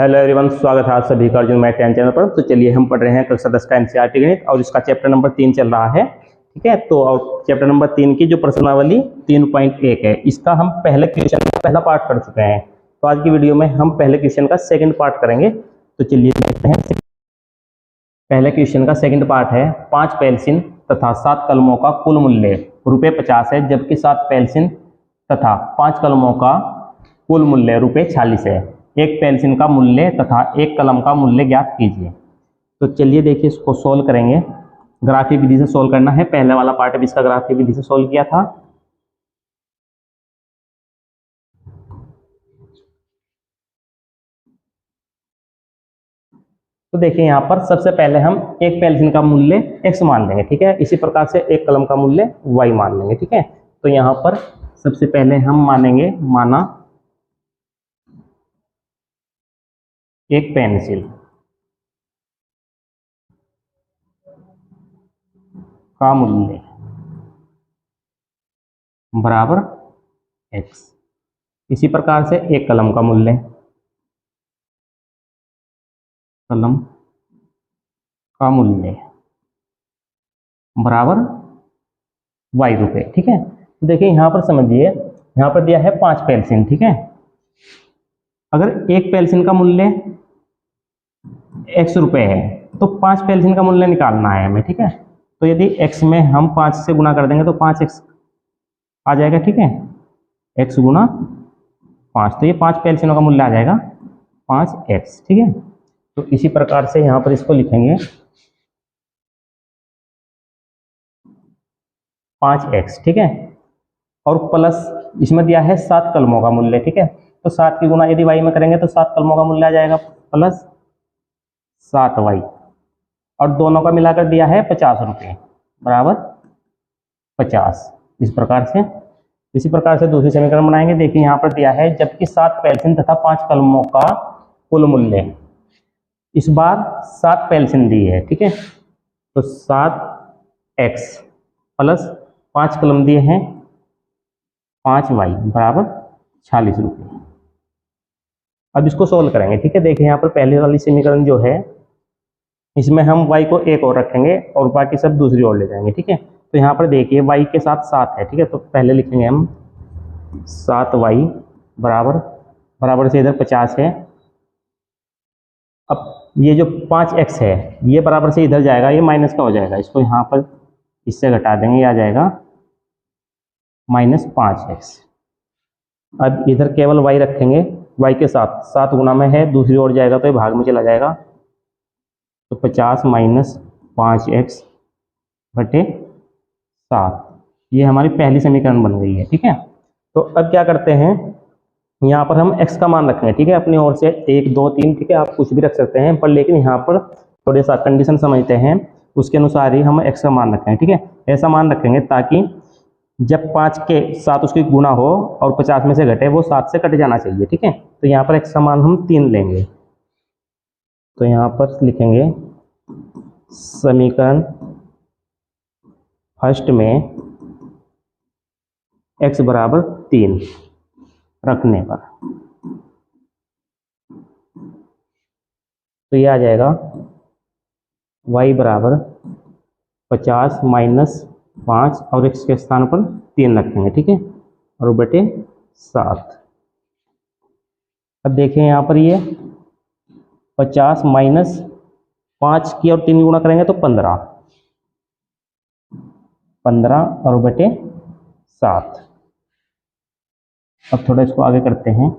Hello everyone, स्वागत है आप सभी का अर्जुन मैथ चैनल पर। तो चलिए हम पढ़ रहे हैं कक्षा 10 का एनसीईआरटी गणित और इसका चैप्टर नंबर 3 चल रहा है। ठीक है, तो और चैप्टर नंबर 3 की जो प्रश्नावली 3.1 है, इसका हम पहले क्वेश्चन का पहला पार्ट कर चुके हैं। तो आज की वीडियो में हम पहले क्वेश्चन का सेकंड पार्ट करेंगे। तो चलिए देखते हैं। पहले क्वेश्चन का सेकंड पार्ट है, 5 पेंसिल तथा 7 कलमों का कुल मूल्य ₹50 है, जबकि 7 पेंसिल तथा 5 कलमों का कुल मूल्य ₹46 है। एक पेंसिल का मूल्य तथा एक कलम का मूल्य ज्ञात कीजिए। तो चलिए देखिए, इसको सोल्व करेंगे। ग्राफिक विधि से सोल्व करना है। पहले वाला पार्ट अब इसका ग्राफिक विधि से सोल्व किया था। तो देखिए यहाँ पर सबसे पहले हम एक पेंसिल का मूल्य x मान लेंगे। ठीक है, इसी प्रकार से एक कलम का मूल्य y मान लेंगे। ठीक है, तो यहाँ पर सबसे पहले हम मानेंगे, माना एक पेंसिल का मूल्य बराबर x। इसी प्रकार से एक कलम का मूल्य, कलम का मूल्य बराबर ₹y। ठीक है, तो देखिए यहाँ पर समझिए, यहाँ पर दिया है 5 पेंसिल। ठीक है, अगर एक पेंसिल का मूल्य x रुपए है तो 5 पेंसिल का मूल्य निकालना है हमें। ठीक है, तो यदि x में हम 5 से गुणा कर देंगे तो 5x आ जाएगा। ठीक है, x गुणा 5, तो ये 5 पेंसिलों का मूल्य आ जाएगा 5x। ठीक है, तो इसी प्रकार से यहाँ पर इसको लिखेंगे 5x। ठीक है, और प्लस इसमें दिया है 7 कलमों का मूल्य। ठीक है, तो 7 की गुणा यदि y में करेंगे तो 7 कलमों का मूल्य आ जाएगा प्लस 7y, और दोनों का मिलाकर दिया है ₹50 बराबर 50। इस प्रकार से इसी प्रकार से दूसरी समीकरण बनाएंगे। देखिए यहाँ पर दिया है, जबकि 7 पेंसिल तथा 5 कलमों का कुल मूल्य, इस बार 7 पेंसिल दी है। ठीक है, तो 7x प्लस 5 कलम दिए हैं 5y बराबर ₹46। अब इसको सोल्व करेंगे। ठीक है, देखिए यहाँ पर पहले वाली समीकरण जो है, इसमें हम y को एक और रखेंगे और बाकी सब दूसरी ओर ले जाएंगे। ठीक है, तो यहाँ पर देखिए y के साथ 7 है। ठीक है, तो पहले लिखेंगे हम 7y बराबर, बराबर से इधर 50 है। अब ये जो 5x है ये बराबर से इधर जाएगा, ये माइनस का हो जाएगा, इसको यहाँ पर इससे घटा देंगे, ये आ जाएगा -5x। अब इधर केवल y रखेंगे, y के साथ 7 गुना में है, दूसरी ओर जाएगा तो ये भाग में चला जाएगा, तो 50 - 5x बटे 7, ये हमारी पहली समीकरण बन गई है। ठीक है, तो अब क्या करते हैं, यहाँ पर हम x का मान रखेंगे। ठीक है, अपनी ओर से 1 2 3, ठीक है, आप कुछ भी रख सकते हैं, पर लेकिन यहाँ पर थोड़े सा कंडीशन समझते हैं, उसके अनुसार ही हम x का मान रखेंगे। ठीक है, ऐसा मान रखेंगे ताकि जब 5 के साथ उसकी गुणा हो और 50 में से घटे, वो 7 से कट जाना चाहिए। ठीक है, तो यहाँ पर x का मान हम 3 लेंगे। तो यहाँ पर लिखेंगे समीकरण फर्स्ट में x बराबर 3 रखने पर, तो ये आ जाएगा y बराबर 50 - 5 और x के स्थान पर 3 रखेंगे। ठीक है, और बटे 7। अब देखें यहाँ पर ये 50 - 5 की और 3 गुणा करेंगे तो 15 और बटे 7। अब थोड़ा इसको आगे करते हैं,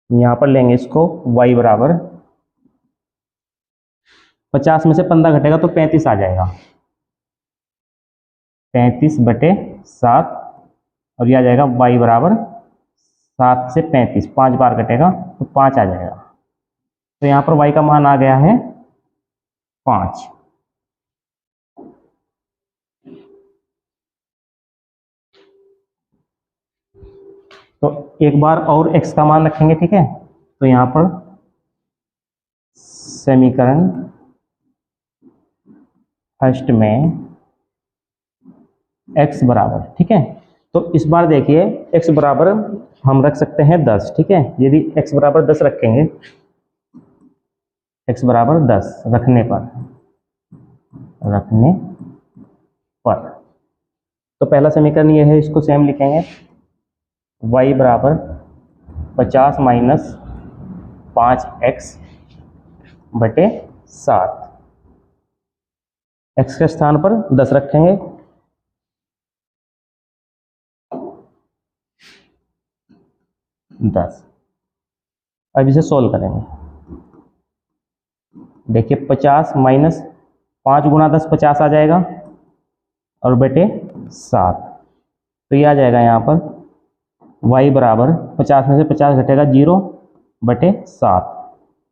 यहाँ पर लेंगे इसको y बराबर 50 में से 15 घटेगा तो 35 आ जाएगा, 35 बटे 7, और यह आ जाएगा y बराबर 7 से 35, 5 बार कटेगा तो 5 आ जाएगा। तो यहाँ पर y का मान आ गया है 5। तो एक बार और x का मान रखेंगे। ठीक है, तो यहाँ पर समीकरण फर्स्ट में x बराबर, ठीक है, तो इस बार देखिए x बराबर हम रख सकते हैं 10, ठीक है। यदि x बराबर 10 रखेंगे, x बराबर 10 रखने पर तो पहला समीकरण ये है, इसको सेम लिखेंगे, y बराबर 50 माइनस 5x बटे 7। x के स्थान पर 10 रखेंगे, अब इसे सोल्व करेंगे। देखिए 50 माइनस 5 गुणा 10 50 आ जाएगा और बटे 7, तो ये आ जाएगा यहाँ पर y बराबर 50 में से 50 घटेगा 0 बटे 7,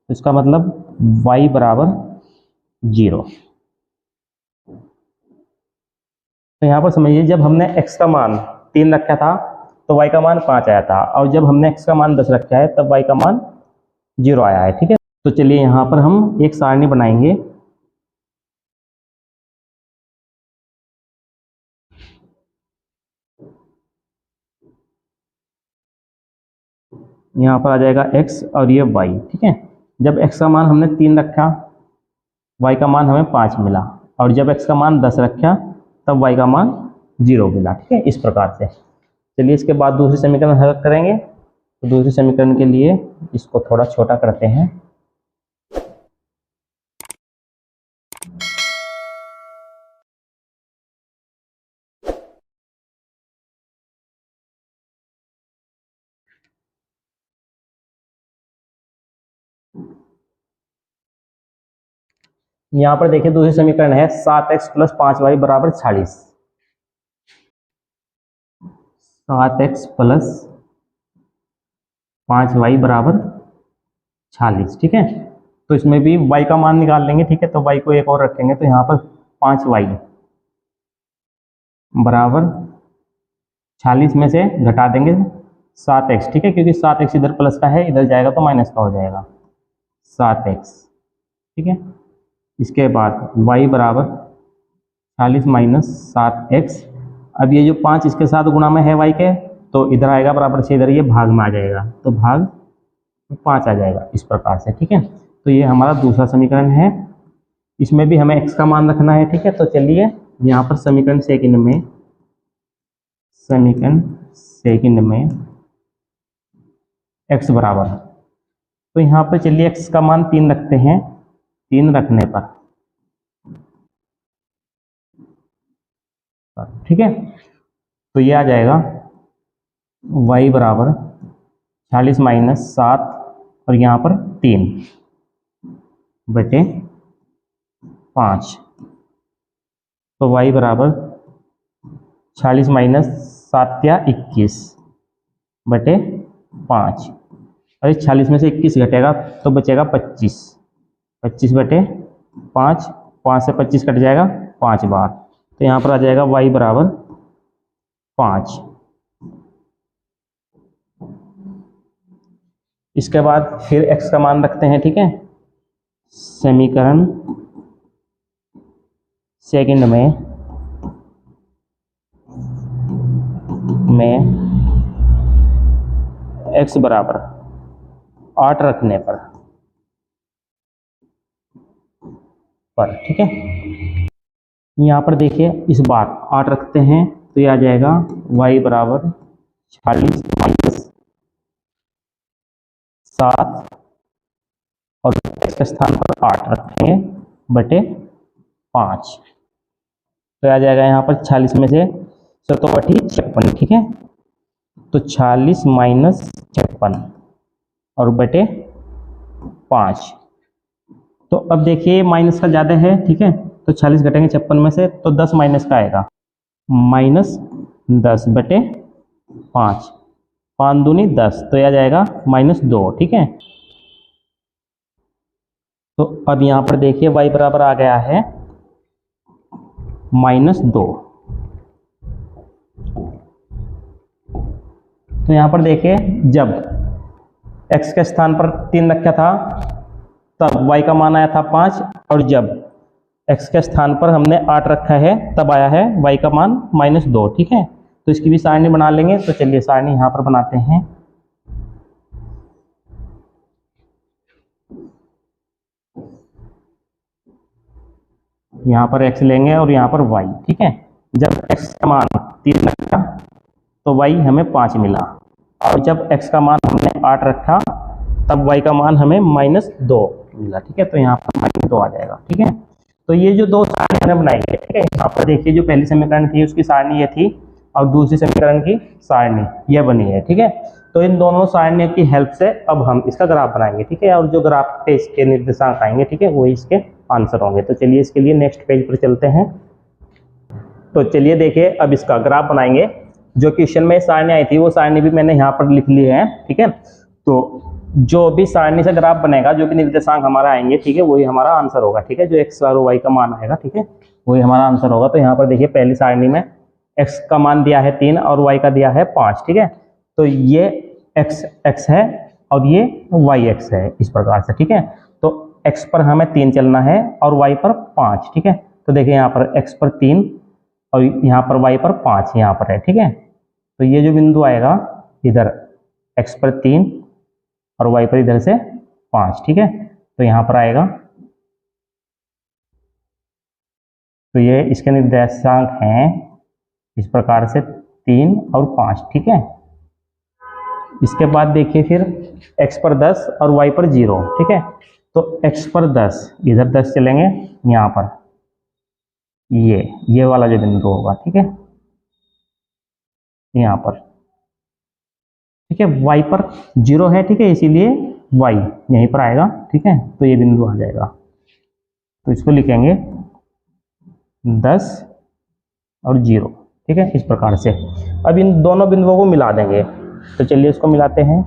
तो इसका मतलब y बराबर 0। तो यहाँ पर समझिए जब हमने x का मान 3 रखा था तो y का मान 5 आया था, और जब हमने x का मान 10 रखा है तब y का मान 0 आया है, ठीक है। तो चलिए यहाँ पर हम एक सारणी बनाएंगे। यहाँ पर आ जाएगा x और ये y, ठीक है। जब x का मान हमने 3 रखा, y का मान हमें 5 मिला, और जब x का मान 10 रखा तब y का मान 0 मिला, ठीक है। इस प्रकार से चलिए इसके बाद दूसरी समीकरण हल करेंगे। तो दूसरी समीकरण के लिए इसको थोड़ा छोटा करते हैं। यहाँ पर देखिए दूसरी समीकरण है 7x प्लस 5y बराबर 46। 7x प्लस 5y बराबर 46, ठीक है। तो इसमें भी y का मान निकाल लेंगे, ठीक है। तो y को एक और रखेंगे, तो यहाँ पर 5y बराबर 46 में से घटा देंगे 7x, ठीक है, क्योंकि 7x इधर प्लस का है, इधर जाएगा तो माइनस का हो जाएगा 7x, ठीक है। इसके बाद y बराबर 40 माइनस 7x। अब ये जो 5 इसके साथ गुणा में है y के, तो इधर आएगा बराबर से, इधर ये भाग में आ जाएगा, तो भाग 5 आ जाएगा, इस प्रकार से, ठीक है। तो ये हमारा दूसरा समीकरण है। इसमें भी हमें x का मान रखना है, ठीक है। तो चलिए यहाँ पर समीकरण सेकंड में x बराबर, तो यहाँ पर चलिए x का मान 3 रखते हैं। 3 रखने पर, ठीक है, तो ये आ जाएगा y बराबर 40 माइनस 7 और यहाँ पर 3 बटे 5। तो y बराबर 40 माइनस 7 या 21 बटे 5, और 40 में से 21 घटेगा तो बचेगा 25। 25 बटे 5, 5 से 25 कट जाएगा 5 बार, तो यहाँ पर आ जाएगा y बराबर 5। इसके बाद फिर x का मान रखते हैं, ठीक है। समीकरण सेकंड में x बराबर 8 रखने पर, ठीक है। यहाँ पर देखिए इस बार 8 रखते हैं, तो ये आ जाएगा y बराबर 40 माइनस 7 और x के स्थान पर 8 रखेंगे बटे 5, तो आ जाएगा यहाँ पर 40 में से 7 बटी 56, ठीक है। तो 40 माइनस 56 और बटे 5। तो अब देखिए माइनस का ज़्यादा है, ठीक है, तो 40 घटेंगे 56 में से, तो 10 माइनस का आएगा, माइनस 10 बटे 5, 5 दूनी 10, तो यह आ जाएगा -2, ठीक है। तो अब यहाँ पर देखिए y बराबर आ गया है -2। तो यहाँ पर देखिए जब x के स्थान पर 3 रखा था तब y का मान आया था 5, और जब x के स्थान पर हमने 8 रखा है तब आया है y का मान -2, ठीक है। तो इसकी भी सारणी बना लेंगे। तो चलिए सारणी यहाँ पर बनाते हैं। यहाँ पर x लेंगे और यहाँ पर y, ठीक है। जब x का मान 3 रखा तो y हमें 5 मिला, और जब x का मान हमने 8 रखा तब y का मान हमें -2 मिला, ठीक है। तो यहाँ पर -2 आ जाएगा, ठीक है। तो ये जो दो सारणी हमने बनाई है, ठीक है। यहाँ पर देखिए जो पहली समीकरण थी उसकी सारणी ये थी और दूसरी समीकरण की सारणी यह बनी है, ठीक है। तो इन दोनों सारणियों की हेल्प से अब हम इसका ग्राफ बनाएंगे, ठीक है। और जो ग्राफ पे इसके निर्देशांक आएंगे, ठीक है, वही इसके आंसर होंगे। तो चलिए इसके लिए नेक्स्ट पेज पर चलते हैं। तो चलिए देखिए अब इसका ग्राफ बनाएंगे। जो क्वेश्चन में सारणी आई थी वो सारणी भी मैंने यहाँ पर लिख ली है, ठीक है। तो जो भी सारणी से ग्राफ बनेगा, जो भी निर्देशांक हमारा आएंगे, ठीक है, वही हमारा आंसर होगा, ठीक है। जो x और y का मान आएगा, ठीक है, वही हमारा आंसर होगा। तो यहाँ पर देखिए पहली सारणी में x का मान दिया है 3 और y का दिया है 5, ठीक है। तो ये x है और ये yx है, इस प्रकार से, ठीक है। तो x पर हमें 3 चलना है और y पर 5, ठीक है। तो देखिए यहाँ पर x पर 3 और यहाँ पर y पर 5 यहाँ पर है, ठीक है। तो ये जो बिंदु आएगा इधर x पर 3 और y पर इधर से 5, ठीक है। तो यहाँ पर आएगा, तो ये इसके निर्देशांक हैं इस प्रकार से 3 और 5, ठीक है। इसके बाद देखिए फिर x पर 10 और y पर 0, ठीक है। तो x पर 10, इधर 10 चलेंगे यहाँ पर, ये वाला जो बिंदु होगा, ठीक है, यहाँ पर, ठीक है। y पर 0 है, ठीक है, इसीलिए y यहीं पर आएगा, ठीक है। तो ये बिंदु आ जाएगा, तो इसको लिखेंगे 10 और 0, ठीक है, इस प्रकार से। अब इन दोनों बिंदुओं को मिला देंगे। तो चलिए इसको मिलाते हैं।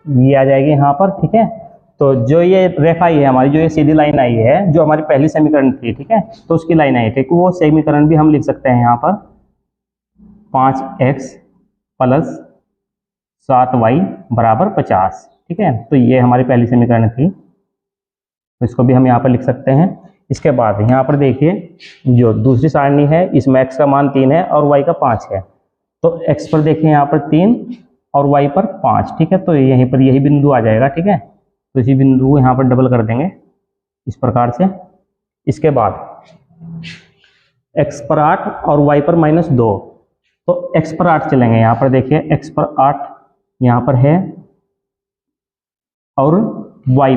ये आ जाएगी यहाँ पर, ठीक है। तो जो ये रेखा आई है हमारी, जो ये सीधी लाइन आई है, जो हमारी पहली समीकरण थी, ठीक है, तो उसकी लाइन आई थी, वो समीकरण भी हम लिख सकते हैं यहाँ पर 5x + 7y = 50, ठीक है। तो ये हमारी पहली समीकरण थी, तो इसको भी हम यहाँ पर लिख सकते हैं। इसके बाद यहाँ पर देखिए जो दूसरी सारणी है, इसमें x का मान 3 है और y का 5 है। तो x पर देखिए यहाँ पर 3 और y पर 5, ठीक है। तो यहीं पर यही बिंदु आ जाएगा, ठीक है। तो इसी बिंदु को यहाँ पर डबल कर देंगे इस प्रकार से। इसके बाद x पर 8 और y पर -2, तो x पर 8 चलेंगे। यहाँ पर देखिए x पर 8 यहाँ पर है और y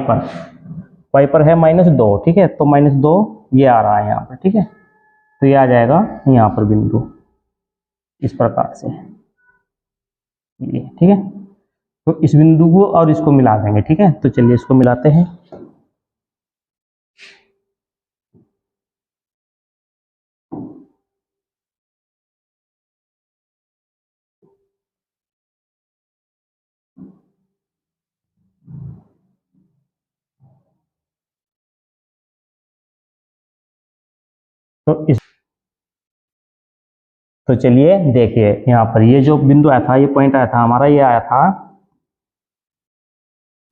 पर है -2, ठीक है। तो -2 ये आ रहा है यहाँ पर, ठीक है। तो ये आ जाएगा यहाँ पर बिंदु इस प्रकार से, ये, ठीक है। तो इस बिंदु को और इसको मिला देंगे, ठीक है। तो चलिए इसको मिलाते हैं। तो चलिए देखिए यहाँ पर ये जो बिंदु आया था, ये पॉइंट आया था हमारा, ये आया था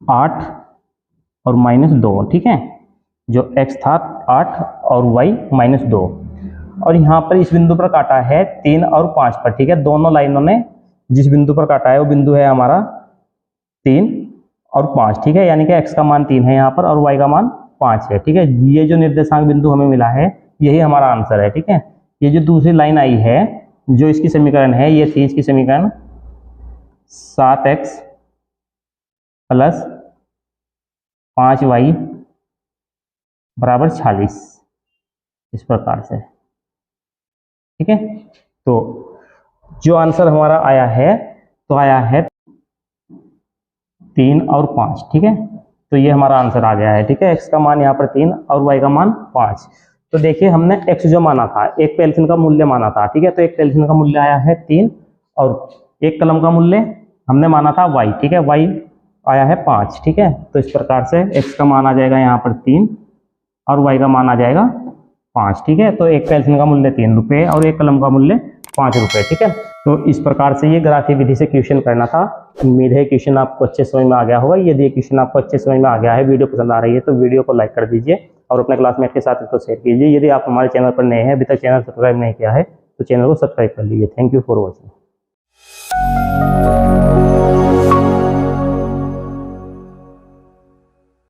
8 और -2, ठीक है। जो x था 8 और y -2, और यहाँ पर इस बिंदु पर काटा है 3 और 5 पर, ठीक है। दोनों लाइनों ने जिस बिंदु पर काटा है वो बिंदु है हमारा 3 और 5, ठीक है। यानी कि x का मान 3 है यहाँ पर और y का मान 5 है, ठीक है। ये जो निर्देशांक बिंदु हमें मिला है यही हमारा आंसर है, ठीक है। ये जो दूसरी लाइन आई है, जो इसकी समीकरण है, ये थी इसकी समीकरण 7x + 5y = 46, इस प्रकार से, ठीक है। तो जो आंसर हमारा आया है, तो आया है 3 और 5, ठीक है। तो ये हमारा आंसर आ गया है, ठीक है। x का मान यहाँ पर 3 और y का मान 5। तो देखिए हमने x जो माना था, एक पेल्सिन का मूल्य माना था, ठीक है। तो एक पेल्सिन का मूल्य आया है 3 और एक कलम का मूल्य हमने माना था y, ठीक है। y आया है 5, ठीक है। तो इस प्रकार से x का मान आ जाएगा यहाँ पर 3 और y का मान आ जाएगा 5, ठीक है। तो एक पेंसिल का मूल्य 3 रुपये और एक कलम का मूल्य 5 रुपये, ठीक है। तो इस प्रकार से ये ग्राफिक विधि से क्वेश्चन करना था। उम्मीद है क्वेश्चन आपको अच्छे समझ में आ गया होगा। यदि ये क्वेश्चन आपको अच्छे समझ में आ गया है, वीडियो पसंद आ रही है, तो वीडियो को लाइक कर दीजिए और अपने क्लासमेट के साथ इसको शेयर कीजिए। यदि आप हमारे चैनल पर नए हैं, अभी तक चैनल सब्सक्राइब नहीं किया है, तो चैनल को सब्सक्राइब कर लीजिए। Thank you for watching.